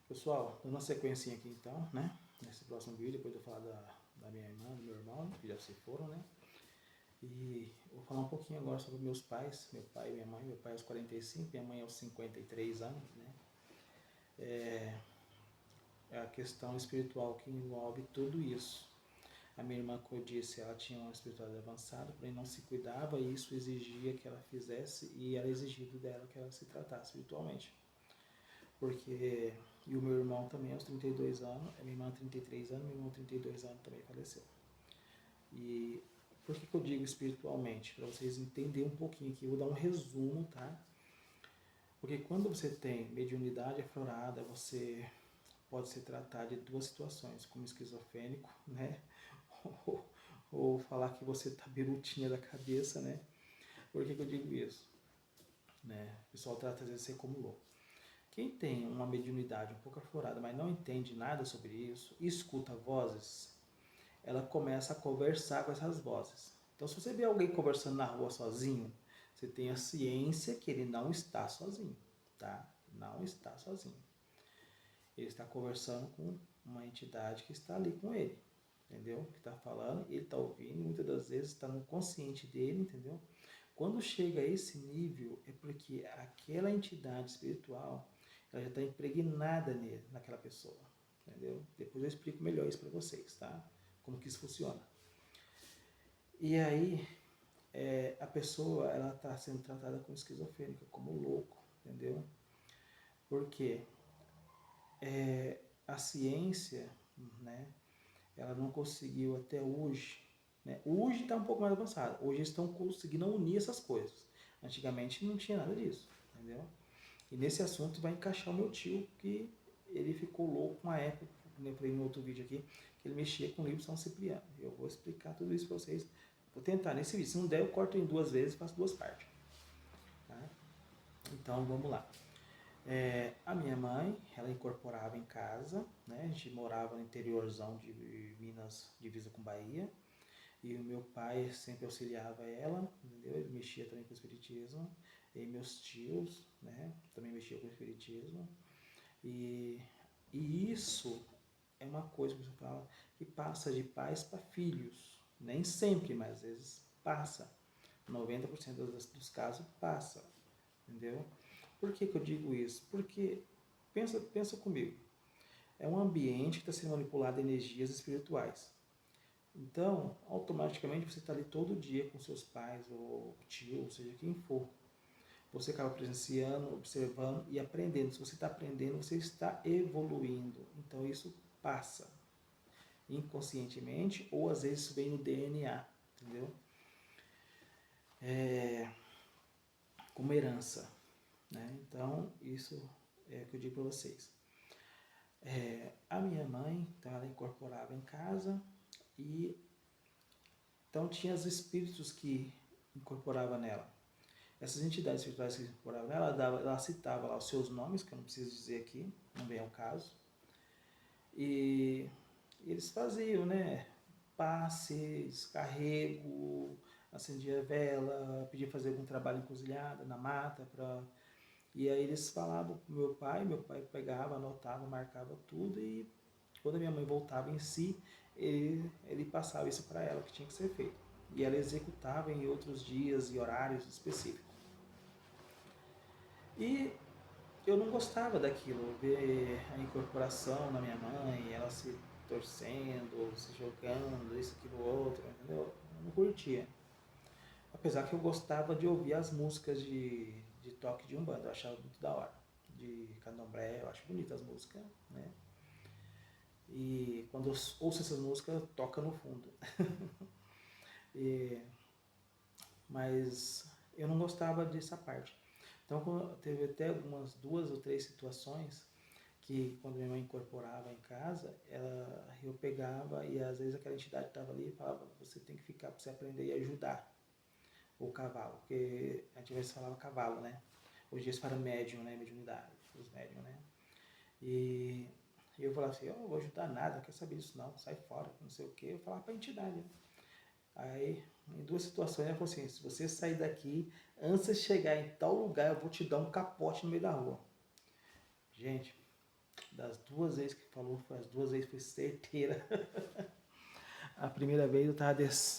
Pessoal, dando uma sequência aqui então, né? Nesse próximo vídeo, depois eu falar da minha irmã, do meu irmão, que já se foram, né? E vou falar um pouquinho agora sobre meus pais, meu pai e minha mãe. Meu pai aos 45, minha mãe aos 53 anos, né? É a questão espiritual que envolve tudo isso. A minha irmã, como eu disse, ela tinha uma espiritualidade avançada, porém não se cuidava e isso exigia que ela fizesse e era exigido dela que ela se tratasse espiritualmente. Porque, e o meu irmão também aos 32 anos, a minha irmã 33 anos, meu irmão 32 anos também faleceu. E por que eu digo espiritualmente? Para vocês entenderem um pouquinho aqui, eu vou dar um resumo, tá? Porque quando você tem mediunidade aflorada, você pode se tratar de duas situações, como esquizofrênico, né? Ou falar que você tá birutinha da cabeça, né? Por que eu digo isso? Né? O pessoal trata às vezes de ser como louco. Quem tem uma mediunidade um pouco aflorada, mas não entende nada sobre isso, e escuta vozes, ela começa a conversar com essas vozes. Então, se você vê alguém conversando na rua sozinho, você tem a ciência que ele não está sozinho, tá? Não está sozinho. Ele está conversando com uma entidade que está ali com ele, entendeu? Que está falando, ele está ouvindo, e muitas das vezes está no consciente dele, entendeu? Quando chega a esse nível, é porque aquela entidade espiritual, ela já está impregnada nele, naquela pessoa, entendeu? Depois eu explico melhor isso para vocês, tá? Como que isso funciona. E aí, a pessoa, ela está sendo tratada como esquizofrênica, como louco, entendeu? Porque a ciência, né, ela não conseguiu até hoje, né? Hoje está um pouco mais avançado, hoje eles estão conseguindo unir essas coisas. Antigamente não tinha nada disso, entendeu? E nesse assunto vai encaixar o meu tio, que ele ficou louco uma época, como eu falei no outro vídeo aqui, que ele mexia com o livro São Cipriano. Eu vou explicar tudo isso para vocês. Vou tentar nesse vídeo. Se não der, eu corto em duas vezes e faço duas partes. Tá? Então, vamos lá. A minha mãe, ela incorporava em casa, né? A gente morava no interiorzão de Minas, divisa com Bahia. E o meu pai sempre auxiliava ela, entendeu? Ele mexia também com o espiritismo. E meus tios, né? Também mexiam com o espiritismo. E, e isso é uma coisa que você fala que passa de pais para filhos. Nem sempre, mas às vezes passa. 90% dos casos passa. Entendeu? Por que eu digo isso? Porque, pensa comigo, é um ambiente que está sendo manipulado de energias espirituais. Então, automaticamente você está ali todo dia com seus pais, ou tio, ou seja, quem for. Você acaba presenciando, observando e aprendendo. Se você está aprendendo, você está evoluindo. Então isso passa inconscientemente ou às vezes isso vem no DNA, entendeu? Como herança, né? Então isso é o que eu digo para vocês. A minha mãe, então ela incorporava em casa e então tinha os espíritos que incorporava nela. Essas entidades espirituais que incorporavam nela, ela citava lá os seus nomes, que eu não preciso dizer aqui, não vem ao caso. E eles faziam, né? Passe, descarrego, acendia vela, pedia fazer algum trabalho encruzilhada na mata. E aí eles falavam pro meu pai pegava, anotava, marcava tudo e quando a minha mãe voltava em si, ele passava isso para ela, que tinha que ser feito. E ela executava em outros dias e horários específicos. E eu não gostava daquilo, ver a incorporação na minha mãe, ela se torcendo, se jogando, isso, aquilo, outro, entendeu? Eu não curtia. Apesar que eu gostava de ouvir as músicas de toque de umbanda, eu achava muito da hora. De candomblé, eu acho bonitas as músicas, né? E quando eu ouço essas músicas, toca no fundo. E, mas eu não gostava dessa parte. Então teve até algumas duas ou três situações que quando minha mãe incorporava em casa, eu pegava e às vezes aquela entidade estava ali e falava, você tem que ficar para você aprender e ajudar o cavalo, porque antigamente falava cavalo, né? Hoje eles falam médium, né? Mediunidade, os médium, né? E eu falava assim, eu não vou ajudar nada, não quero saber disso não, sai fora, não sei o que. Eu falava para a entidade. Né? Aí, em duas situações, ela falou assim, se você sair daqui, antes de chegar em tal lugar, eu vou te dar um capote no meio da rua. Gente, Das 2 vezes que falou, as 2 vezes foi certeira. A primeira vez eu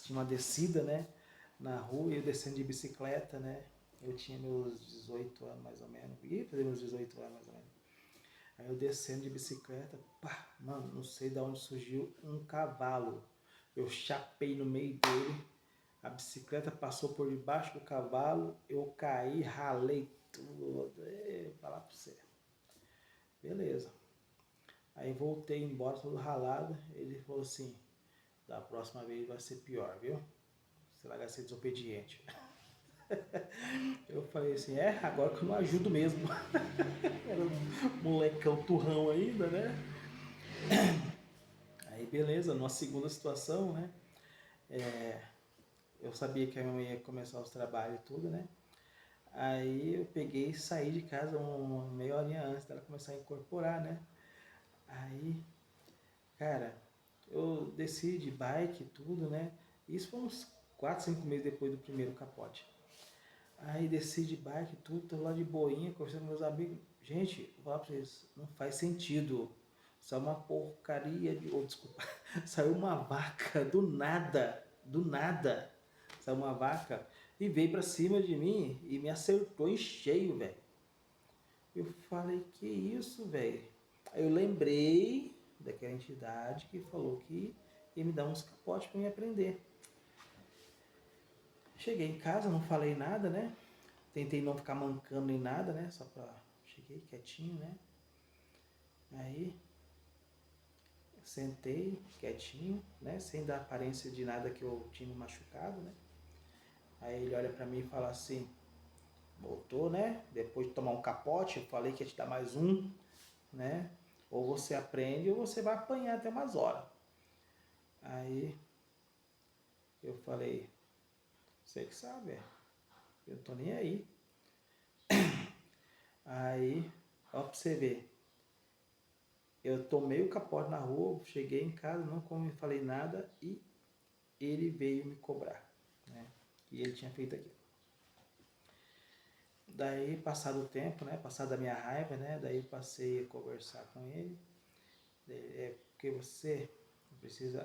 tinha uma descida, né? Na rua, eu descendo de bicicleta, né? Eu tinha meus 18 anos mais ou menos. Ia fazer meus 18 anos mais ou menos. Aí eu descendo de bicicleta, pá, mano, não sei de onde surgiu um cavalo. Eu chapei no meio dele, a bicicleta passou por debaixo do cavalo, eu caí, ralei tudo. Falar pra você. Beleza. Aí voltei embora todo ralado. Ele falou assim: da próxima vez vai ser pior, viu? Você vai ser desobediente. Eu falei assim: agora que eu não ajudo mesmo. Era um molecão turrão ainda, né? Aí beleza, numa segunda situação, né? Eu sabia que a minha mãe ia começar os trabalhos e tudo, né? Aí eu peguei e saí de casa uma meia horinha antes dela começar a incorporar, né? Aí, cara, eu desci de bike e tudo, né? Isso foi uns 4, 5 meses depois do primeiro capote. Aí desci de bike e tudo, tô lá de boinha, conversando com meus amigos. Gente, vou falar pra vocês, não faz sentido. Saiu uma porcaria de. Oh, desculpa. Saiu uma vaca do nada. Saiu uma vaca e veio pra cima de mim e me acertou em cheio, velho. Eu falei, que isso, velho? Aí eu lembrei daquela entidade que falou que ia me dar uns capotes pra me aprender. Cheguei em casa, não falei nada, né? Tentei não ficar mancando nem nada, né? Só pra. Cheguei quietinho, né? Aí sentei quietinho, né? Sem dar aparência de nada que eu tinha me machucado, né? Aí ele olha pra mim e fala assim: voltou, né? Depois de tomar um capote, eu falei que ia te dar mais um, né? Ou você aprende ou você vai apanhar até umas horas. Aí eu falei: você que sabe, eu tô nem aí. Aí, ó pra você ver. Eu tomei o capote na rua, cheguei em casa, não falei nada e ele veio me cobrar, né? E ele tinha feito aquilo. Daí, passado o tempo, né? Passado a minha raiva, né? Daí eu passei a conversar com ele. É porque você precisa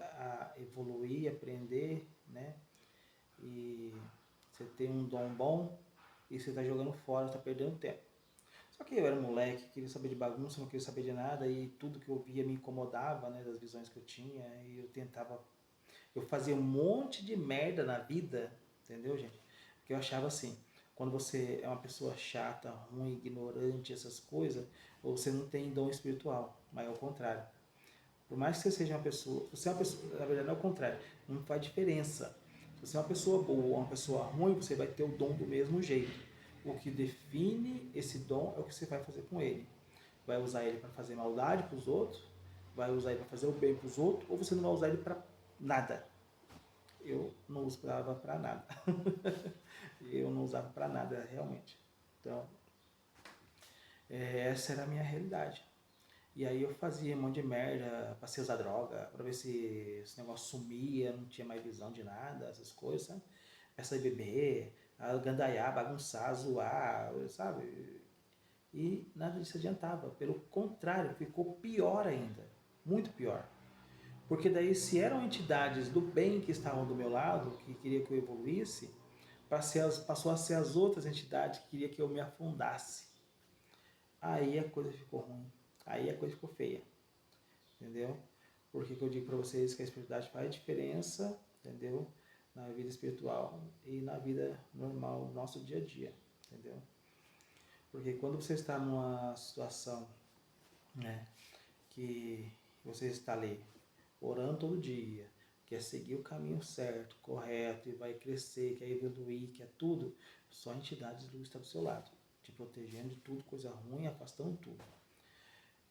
evoluir, aprender, né? E você tem um dom bom e você tá jogando fora, tá perdendo tempo. Só que eu era moleque, queria saber de bagunça, não queria saber de nada e tudo que eu via me incomodava, né? Das visões que eu tinha e eu tentava. Eu fazia um monte de merda na vida, entendeu, gente? Porque eu achava assim, quando você é uma pessoa chata, ruim, ignorante, essas coisas, você não tem dom espiritual, mas é o contrário. Por mais que você seja uma pessoa, você é uma pessoa, na verdade é o contrário, não faz diferença. Se você é uma pessoa boa ou uma pessoa ruim, você vai ter o dom do mesmo jeito. O que define esse dom é o que você vai fazer com ele. Vai usar ele para fazer maldade para os outros, vai usar ele para fazer o bem para os outros, ou você não vai usar ele para nada. Eu não usava para nada. Eu não usava para nada realmente. Então, essa era a minha realidade. E aí eu fazia um monte de merda, passei a usar droga, pra ver se esse negócio sumia, não tinha mais visão de nada, essas coisas, sabe? Essa de beber, gandaiar, bagunçar, zoar, sabe? E nada disso adiantava. Pelo contrário, ficou pior ainda. Muito pior. Porque daí se eram entidades do bem que estavam do meu lado, que queria que eu evoluísse, passou a ser as outras entidades que queria que eu me afundasse. Aí a coisa ficou ruim. Aí a coisa ficou feia. Entendeu? Por que eu digo para vocês que a espiritualidade faz diferença, entendeu? Na vida espiritual e na vida normal, no nosso dia a dia, entendeu? Porque quando você está numa situação, né, que você está ali orando todo dia, quer seguir o caminho certo, correto, e vai crescer, quer evoluir, quer tudo, só entidades de luz estão do seu lado, te protegendo de tudo, coisa ruim, afastando tudo.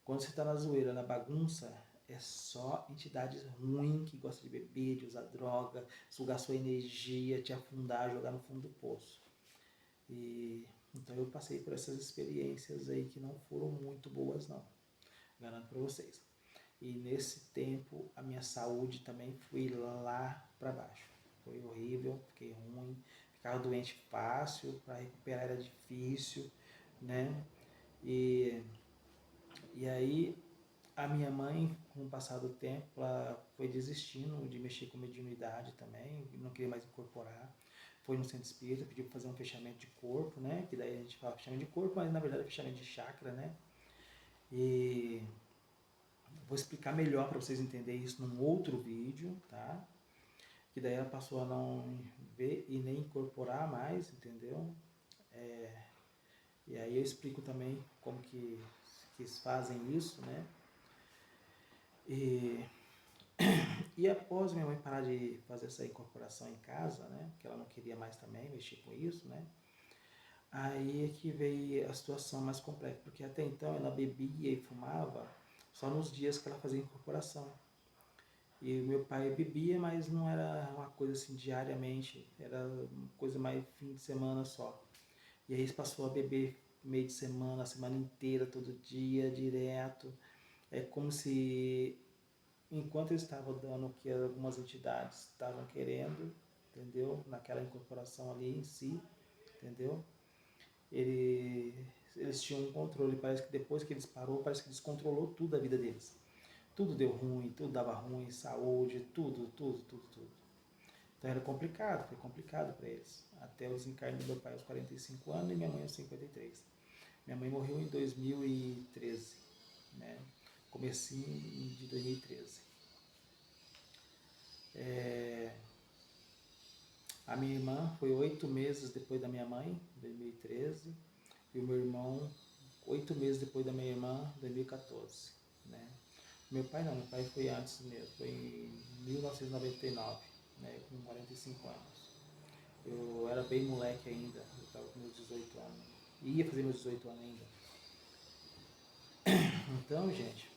Quando você está na zoeira, na bagunça, é só entidades ruins que gostam de beber, de usar droga, sugar sua energia, te afundar, jogar no fundo do poço. E então eu passei por essas experiências aí que não foram muito boas não, garanto para vocês. E nesse tempo a minha saúde também foi lá para baixo. Foi horrível, fiquei ruim, ficava doente fácil, para recuperar era difícil, né? E aí A minha mãe, com o passar do tempo, ela foi desistindo de mexer com mediunidade também, não queria mais incorporar. Foi no centro espírita, pediu para fazer um fechamento de corpo, né? Que daí a gente fala fechamento de corpo, mas na verdade é fechamento de chakra, né? E vou explicar melhor para vocês entenderem isso num outro vídeo, tá? Que daí ela passou a não ver e nem incorporar mais, entendeu? E aí eu explico também como que eles fazem isso, né? E E após minha mãe parar de fazer essa incorporação em casa, né, que ela não queria mais também mexer com isso, né, aí é que veio a situação mais complexa, porque até então ela bebia e fumava só nos dias que ela fazia incorporação. E o meu pai bebia, mas não era uma coisa assim diariamente, era uma coisa mais fim de semana só. E aí ele passou a beber meio de semana, a semana inteira, todo dia, direto. É como se enquanto eu estava dando o que algumas entidades estavam querendo, entendeu? Naquela incorporação ali em si, entendeu? Ele, eles tinham um controle, parece que depois que eles parou, parece que descontrolou tudo a vida deles. Tudo deu ruim, tudo dava ruim, saúde, tudo. Então era complicado, foi complicado para eles. Até o desencarne do meu pai aos 45 anos e minha mãe aos 53. Minha mãe morreu em 2013, né? Comecinho de 2013. A minha irmã foi 8 meses depois da minha mãe, 2013, e o meu irmão 8 meses depois da minha irmã, 2014. Né? Meu pai não, meu pai foi antes mesmo, foi em 1999, né, com 45 anos. Eu era bem moleque ainda, eu estava com meus 18 anos. Ia fazer meus 18 anos ainda. Então, gente,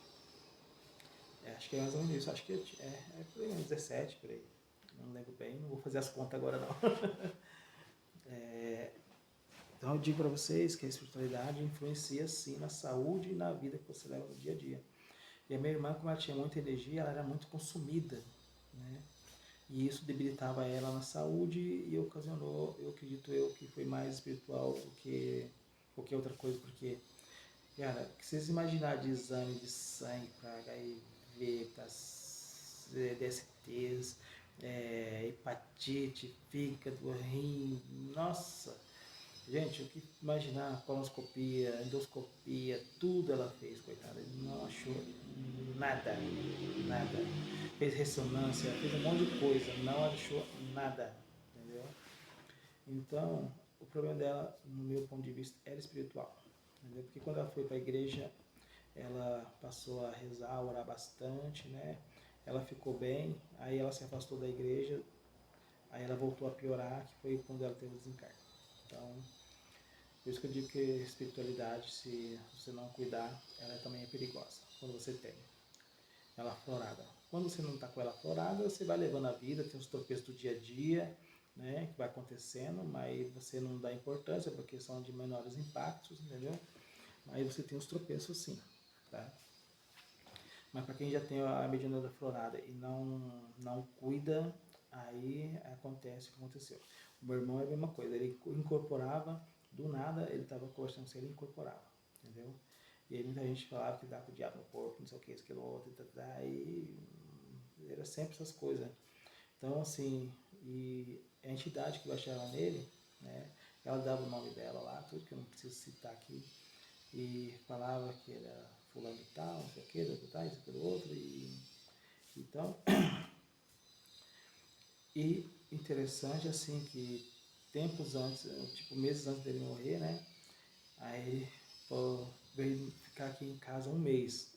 acho que é mais ou menos isso. Acho que por aí, 17, por aí. Não lembro bem, não vou fazer as contas agora não. Então eu digo para vocês que a espiritualidade influencia sim na saúde e na vida que você leva no dia a dia. E a minha irmã, como ela tinha muita energia, ela era muito consumida, né? E isso debilitava ela na saúde e ocasionou, eu acredito que foi mais espiritual do que qualquer outra coisa, porque, cara, que vocês imaginarem de exame de sangue para HIV, para DSTs, hepatite, fígado, rim, nossa, gente, o que imaginar, colonoscopia, endoscopia, tudo ela fez, coitada. Não achou nada, nada. Fez ressonância, fez um monte de coisa, não achou nada, entendeu? Então, o problema dela, no meu ponto de vista, era espiritual, entendeu? Porque quando ela foi para a igreja, ela passou a rezar, a orar bastante, né? Ela ficou bem, aí ela se afastou da igreja, aí ela voltou a piorar, que foi quando ela teve o desencarne. Então, por isso que eu digo que a espiritualidade, se você não cuidar, ela também é perigosa, quando você tem ela aflorada. Quando você não está com ela aflorada, você vai levando a vida, tem os tropeços do dia a dia, né, que vai acontecendo, mas você não dá importância porque são de menores impactos, entendeu? Mas você tem os tropeços sim, tá? Mas para quem já tem a mediunidade aflorada e não cuida, aí acontece o que aconteceu. O meu irmão é a mesma coisa, ele incorporava, do nada ele estava conversando com ele e incorporava, entendeu? E aí muita gente falava que dava o diabo no corpo, não sei o que, isso, aquilo, outro, e era sempre essas coisas. Então, assim, e a entidade que baixava nele, né, ela dava o nome dela lá, tudo que eu não preciso citar aqui, e falava que era fulano de tal, não sei o que, isso, aquilo, outro, e então, e interessante assim que tempos antes, tipo meses antes dele morrer, né, aí pô, veio ficar aqui em casa um mês,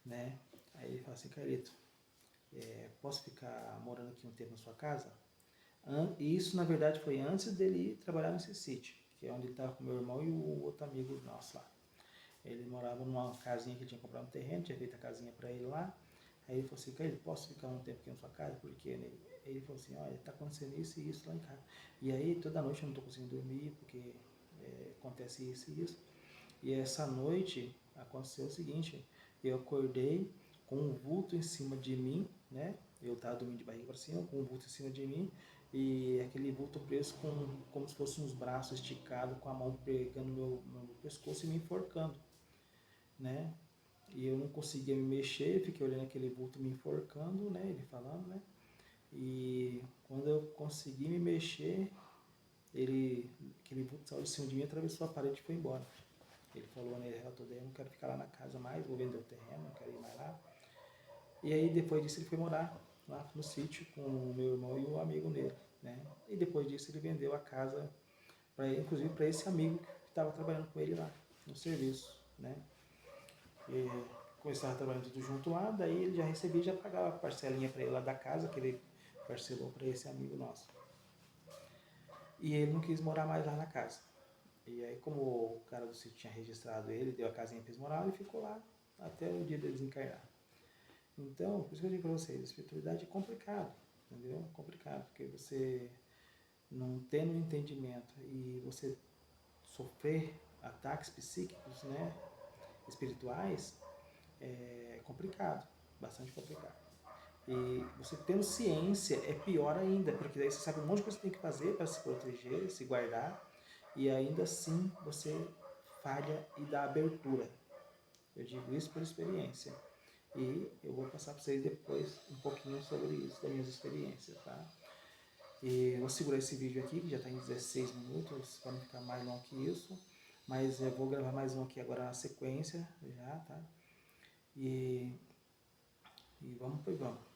né, aí ele falou assim, Carlito, posso ficar morando aqui um tempo na sua casa? E isso, na verdade, foi antes dele ir trabalhar nesse sítio, que é onde ele estava com meu irmão e o outro amigo nosso lá. Ele morava numa casinha que ele tinha comprado um terreno, tinha feito a casinha para ele lá. Aí ele falou assim, cara, posso ficar um tempo aqui na sua casa? Porque ele falou assim, olha, tá acontecendo isso e isso lá em casa. E aí toda noite eu não tô conseguindo dormir, porque acontece isso e isso. E essa noite aconteceu o seguinte, eu acordei com um vulto em cima de mim, né? Eu estava dormindo de barriga para cima, com um vulto em cima de mim, e aquele vulto preso como se fosse uns braços esticados, com a mão pegando meu pescoço e me enforcando, né? E eu não conseguia me mexer, fiquei olhando aquele vulto me enforcando, né? Ele falando, né? E quando eu consegui me mexer, aquele vulto saiu de cima de mim, atravessou a parede e foi embora. Ele falou, né? Ele relatou daí, eu não quero ficar lá na casa mais, vou vender o terreno, não quero ir mais lá. E aí depois disso ele foi morar lá no sítio com o meu irmão e o amigo dele, né? E depois disso ele vendeu a casa, inclusive para esse amigo que estava trabalhando com ele lá no serviço, né? E começava trabalhando tudo junto lá, daí ele já recebia e já pagava a parcelinha para ele lá da casa que ele parcelou para esse amigo nosso. E ele não quis morar mais lá na casa. E aí, como o cara do sítio tinha registrado ele, deu a casinha para eles morar, ele ficou lá até o dia deles encarnar. Então, por isso que eu digo para vocês, a espiritualidade é complicado, entendeu? É complicado, porque você não tendo entendimento e você sofrer ataques psíquicos, né, espirituais, é complicado, bastante complicado. E você tendo ciência é pior ainda, porque daí você sabe um monte de coisa que você tem que fazer para se proteger, se guardar, e ainda assim você falha e dá abertura. Eu digo isso por experiência. E eu vou passar para vocês depois um pouquinho sobre isso, das minhas experiências, tá? E eu vou segurar esse vídeo aqui, que já está em 16 minutos, para não ficar mais longo que isso. Mas eu vou gravar mais um aqui agora na sequência, já, tá? E vamos, pois vamos.